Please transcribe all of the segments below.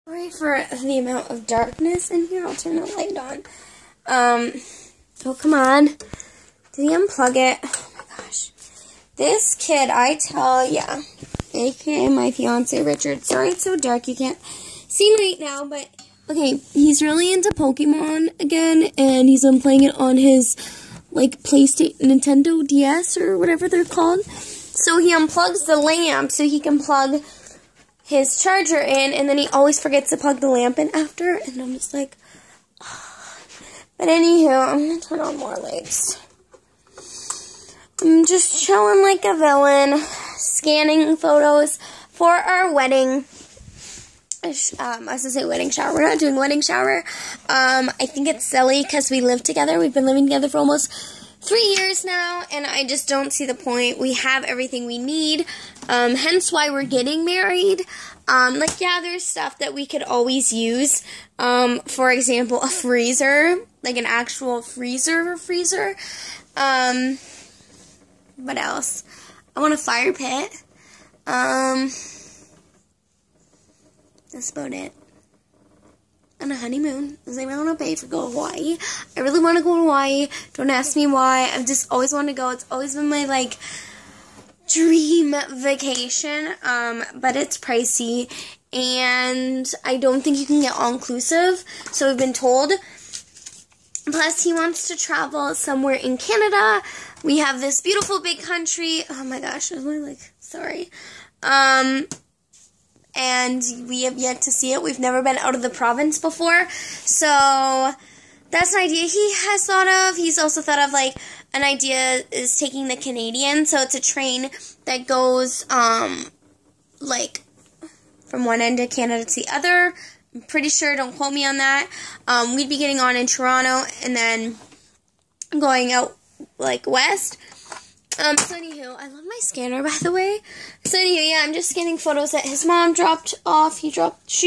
Sorry for the amount of darkness in here. I'll turn the light on. Oh, come on. Did he unplug it? Oh my gosh. This kid, I tell ya, aka my fiance Richard. Sorry it's so dark, you can't see me right now, but okay, he's really into Pokemon again, and he's been playing it on his, like, PlayStation, Nintendo DS, or whatever they're called. So he unplugs the lamp so he can plug his charger in, and then he always forgets to plug the lamp in after, and I'm just like, oh. But anywho, I'm gonna turn on more lights. I'm just chilling like a villain, scanning photos for our wedding. I was gonna say wedding shower. We're not doing wedding shower. I think it's silly because we live together. We've been living together for almost 3 years now, and I just don't see the point. We have everything we need, hence why we're getting married. Like, yeah, there's stuff that we could always use. For example, a freezer, like an actual freezer. What else? I want a fire pit. That's about it. And a honeymoon. Does anyone want to pay for go to Hawaii? I really want to go to Hawaii. Don't ask me why. I've just always wanted to go. It's always been my, like, dream vacation. But it's pricey. And I don't think you can get all-inclusive. So we've been told. Plus, he wants to travel somewhere in Canada. We have this beautiful big country. Oh my gosh. I'm really, like, sorry. And we have yet to see it. We've never been out of the province before. So that's an idea he has thought of. He's also thought of, like, an idea is taking the Canadian. So it's a train that goes, like, from one end of Canada to the other. I'm pretty sure, don't quote me on that. We'd be getting on in Toronto and then going out, like, west. So anywho, I love my scanner, by the way. So anywho, yeah, I'm just scanning photos that his mom dropped off. She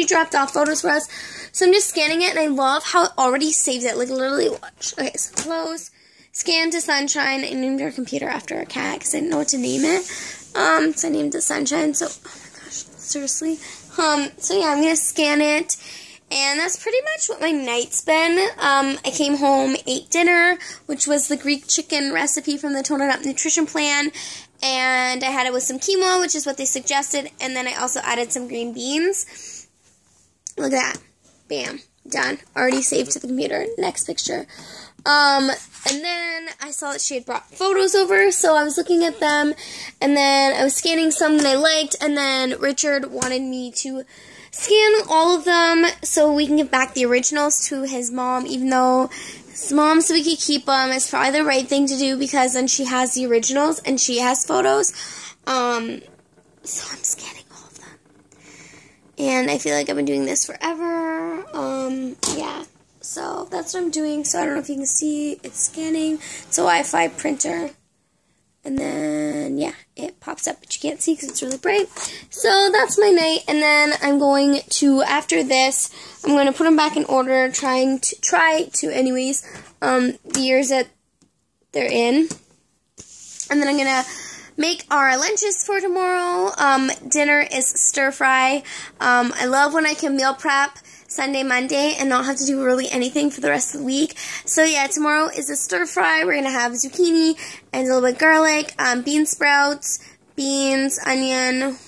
dropped off photos for us. So I'm just scanning it, and I love how it already saves it. Like, literally, watch. Okay, so close, scan to Sunshine. I named our computer after a cat because I didn't know what to name it. So I named it Sunshine. So, oh my gosh, seriously. So yeah, I'm gonna scan it. And that's pretty much what my night's been. I came home, ate dinner, which was the Greek chicken recipe from the Toned Up Nutrition Plan. And I had it with some quinoa, which is what they suggested. And then I also added some green beans. Look at that. Bam. Done. Already saved to the computer. Next picture. And then I saw that she had brought photos over, so I was looking at them. And then I was scanning some that I liked. And then Richard wanted me to scan all of them so we can give back the originals to his mom, even though his mom said we could keep them. It's probably the right thing to do because then she has the originals and she has photos. So I'm scanning all of them. And I feel like I've been doing this forever. Yeah. So that's what I'm doing. So I don't know if you can see. It's scanning. It's a Wi-Fi printer. And then, yeah, it pops up, but you can't see because it's really bright. So that's my night. And then I'm going to, after this, I'm going to put them back in order, try to, anyways, the years that they're in. And then I'm going to make our lunches for tomorrow. Dinner is stir fry. I love when I can meal prep Sunday, Monday, and not have to do really anything for the rest of the week. So yeah, tomorrow is a stir fry. We're gonna have zucchini and a little bit of garlic, bean sprouts, beans, onion.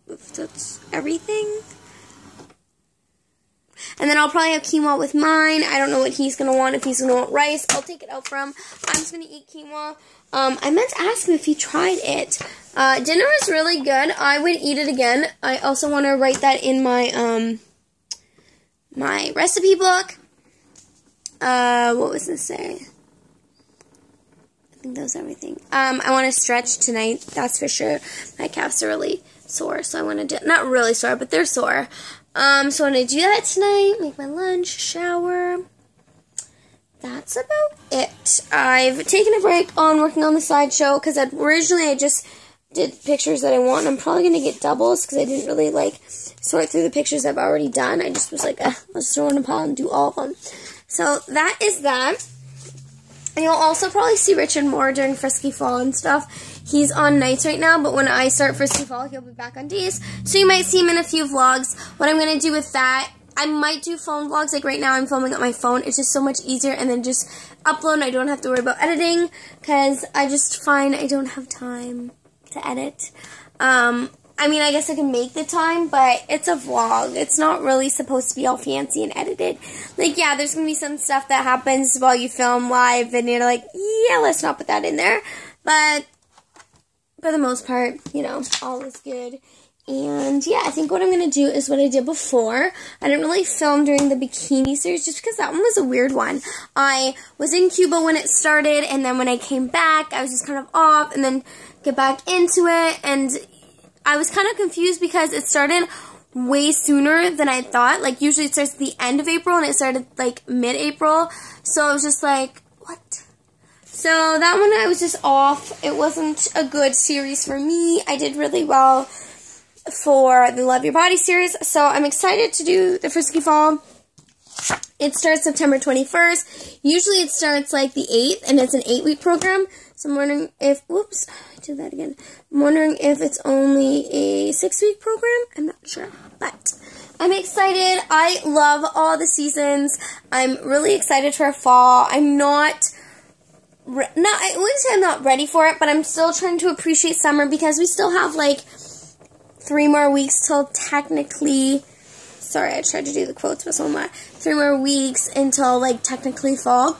That's everything. And then I'll probably have quinoa with mine. I don't know what he's gonna want. If he's gonna want rice, I'll take it out for him. I'm just gonna eat quinoa. I meant to ask him if he tried it. Dinner was really good. I would eat it again. I also want to write that in my my recipe book. What was this say? I think that was everything. I want to stretch tonight, that's for sure. My calves are really sore, so I want to do, not really sore, but they're sore. So I want to do that tonight, make my lunch, shower. That's about it. I've taken a break on working on the slideshow, because originally I just did pictures that I want, and I'm probably going to get doubles, because I didn't really, like, sort through the pictures I've already done. I just was like, let's throw in a pile and do all of them. So that is that. You'll also probably see Richard more during Frisky Fall and stuff. He's on nights right now, but when I start Frisky Fall, he'll be back on days. So you might see him in a few vlogs. What I'm going to do with that, I might do phone vlogs. Like right now, I'm filming on my phone. It's just so much easier, and then just upload, and I don't have to worry about editing, because I just find I don't have time to edit. I mean, I guess I can make the time, but it's a vlog. It's not really supposed to be all fancy and edited. Like, yeah, there's going to be some stuff that happens while you film live, and you're like, yeah, let's not put that in there. But for the most part, you know, all is good. And, yeah, I think what I'm going to do is what I did before. I didn't really film during the bikini series just because that one was a weird one. I was in Cuba when it started, and then when I came back, I was just kind of off, and then get back into it, and I was kind of confused because it started way sooner than I thought. Like, usually it starts at the end of April, and it started, like, mid-April. So I was just like, what? So that one I was just off. It wasn't a good series for me. I did really well for the Love Your Body series. So I'm excited to do the Frisky Fall. It starts September 21st. Usually it starts, like, the 8th, and it's an 8-week program. So I'm wondering if, whoops, I did that again. I'm wondering if it's only a 6-week program. I'm not sure, but I'm excited. I love all the seasons. I'm really excited for fall. I'm I wouldn't say I'm not ready for it, but I'm still trying to appreciate summer because we still have like 3 more weeks till technically, sorry, I tried to do the quotes, but so am I. 3 more weeks until like technically fall.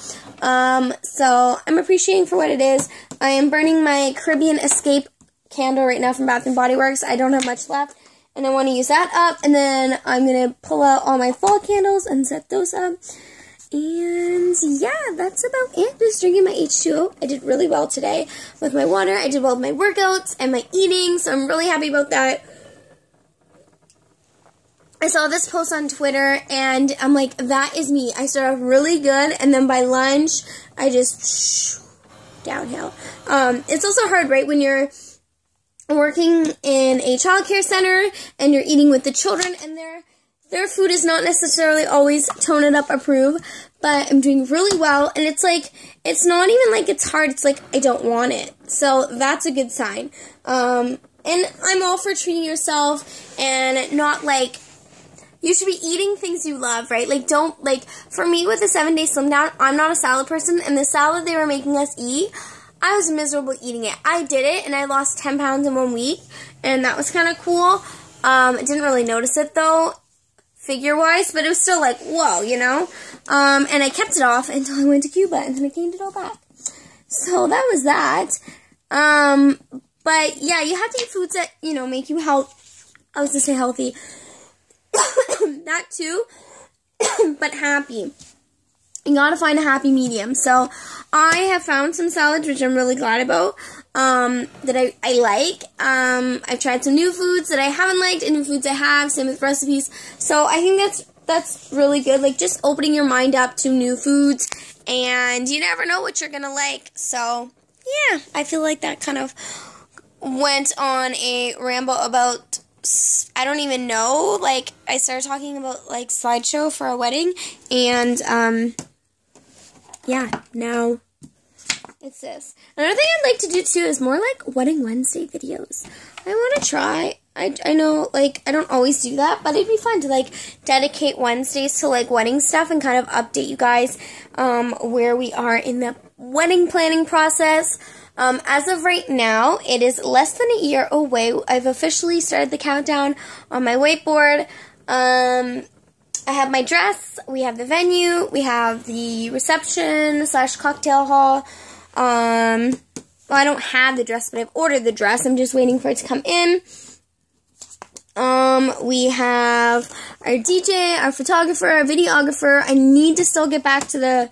So I'm appreciating for what it is. I am burning my Caribbean Escape candle right now from Bath & Body Works. I don't have much left, and I want to use that up, and then I'm going to pull out all my fall candles and set those up. And yeah, that's about it. Just drinking my H2O. I did really well today with my water. I did well with my workouts and my eating, so I'm really happy about that. I saw this post on Twitter, and I'm like, that is me. I start off really good, and then by lunch, I just downhill. It's also hard, right, when you're working in a childcare center, and you're eating with the children, and their food is not necessarily always tone it up approved, but I'm doing really well, and it's like, it's not even like it's hard, it's like I don't want it. So that's a good sign. And I'm all for treating yourself, and not like, you should be eating things you love, right? Like, don't, like, for me with the 7-day slim down, I'm not a salad person, and the salad they were making us eat, I was miserable eating it. I did it, and I lost 10 pounds in 1 week, and that was kind of cool. I didn't really notice it, though, figure-wise, but it was still like, whoa, you know? And I kept it off until I went to Cuba, and then I gained it all back. So that was that. But, yeah, you have to eat foods that, you know, make you healthy. I was going to say healthy. That too, but happy. You gotta find a happy medium. So I have found some salads, which I'm really glad about, that I like. I've tried some new foods that I haven't liked, and new foods I have, same with recipes. So I think that's really good, like just opening your mind up to new foods, and you never know what you're gonna like. So yeah, I feel like that kind of went on a ramble about, I don't even know, like, I started talking about, like, slideshow for a wedding, and, yeah, now it's this. Another thing I'd like to do, too, is more, like, Wedding Wednesday videos. I want to try. I know, like, I don't always do that, but it'd be fun to, like, dedicate Wednesdays to, like, wedding stuff and kind of update you guys, where we are in the wedding planning process. As of right now, it is less than a year away. I've officially started the countdown on my whiteboard. I have my dress, we have the venue, we have the reception / cocktail hall. Well, I don't have the dress, but I've ordered the dress. I'm just waiting for it to come in. We have our DJ, our photographer, our videographer. I need to still get back to the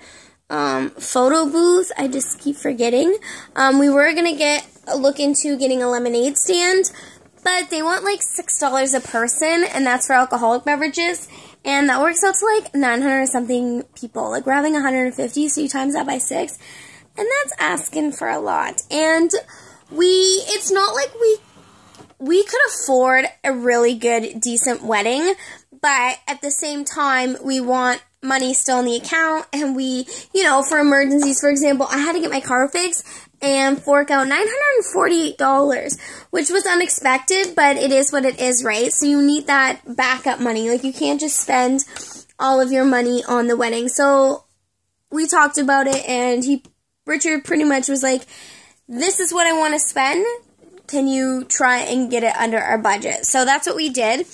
photo booth. I just keep forgetting. We were gonna look into getting a lemonade stand, but they want like $6 a person, and that's for alcoholic beverages, and that works out to like 900 something people. Like, we're having 150, so you times that by 6, and that's asking for a lot. And it's not like we could afford a really good, decent wedding, but at the same time, we want money still in the account, and we, you know, for emergencies, for example, I had to get my car fixed and fork out $948, which was unexpected, but it is what it is, right? So you need that backup money. Like, you can't just spend all of your money on the wedding. So we talked about it, and Richard pretty much was like, this is what I want to spend. Can you try and get it under our budget? So that's what we did.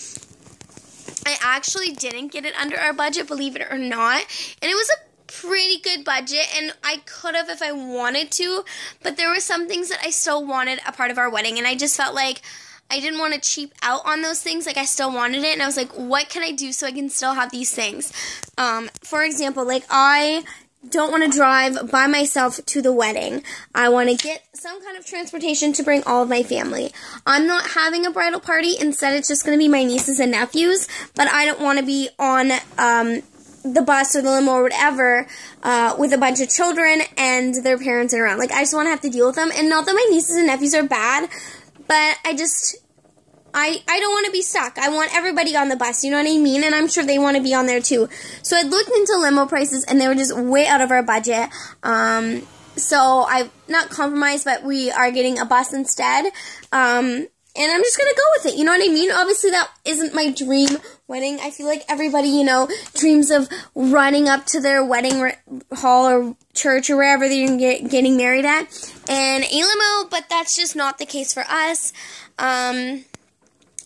I actually didn't get it under our budget, believe it or not. And it was a pretty good budget, and I could have if I wanted to, but there were some things that I still wanted a part of our wedding, and I just felt like I didn't want to cheap out on those things. Like, I still wanted it, and I was like, what can I do so I can still have these things? For example, like, I don't want to drive by myself to the wedding. I want to get some kind of transportation to bring all of my family. I'm not having a bridal party. Instead, it's just going to be my nieces and nephews, but I don't want to be on the bus or the limo or whatever with a bunch of children and their parents around. Like, I just want to have to deal with them. And not that my nieces and nephews are bad, but I don't want to be stuck. I want everybody on the bus, you know what I mean? And I'm sure they want to be on there too. So I looked into limo prices, and they were just way out of our budget. So I've not compromised, but we are getting a bus instead. And I'm just going to go with it, you know what I mean? Obviously, that isn't my dream wedding. I feel like everybody, you know, dreams of running up to their wedding hall or church or wherever they're getting married at and a limo, but that's just not the case for us.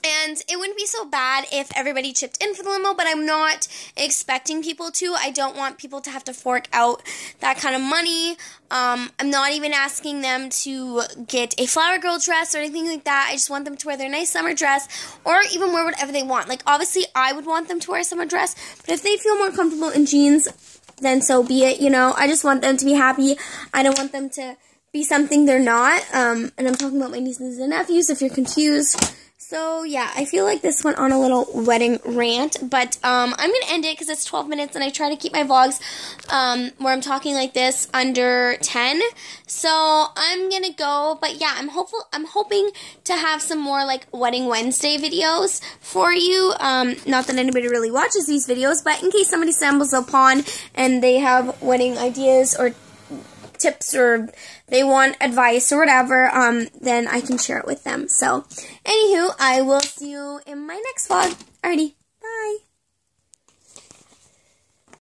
And it wouldn't be so bad if everybody chipped in for the limo, but I'm not expecting people to. I don't want people to have to fork out that kind of money. I'm not even asking them to get a flower girl dress or anything like that. I just want them to wear their nice summer dress or even wear whatever they want. Like, obviously, I would want them to wear a summer dress, but if they feel more comfortable in jeans, then so be it, you know. I just want them to be happy. I don't want them to be something they're not. And I'm talking about my nieces and nephews, if you're confused. So, yeah, I feel like this went on a little wedding rant, but I'm going to end it because it's 12 minutes, and I try to keep my vlogs where I'm talking like this under 10. So, I'm going to go, but yeah, I'm hoping to have some more, like, Wedding Wednesday videos for you. Not that anybody really watches these videos, but in case somebody stumbles upon and they have wedding ideas or tips or they want advice or whatever, then I can share it with them. So, anywho, I will see you in my next vlog. Alrighty.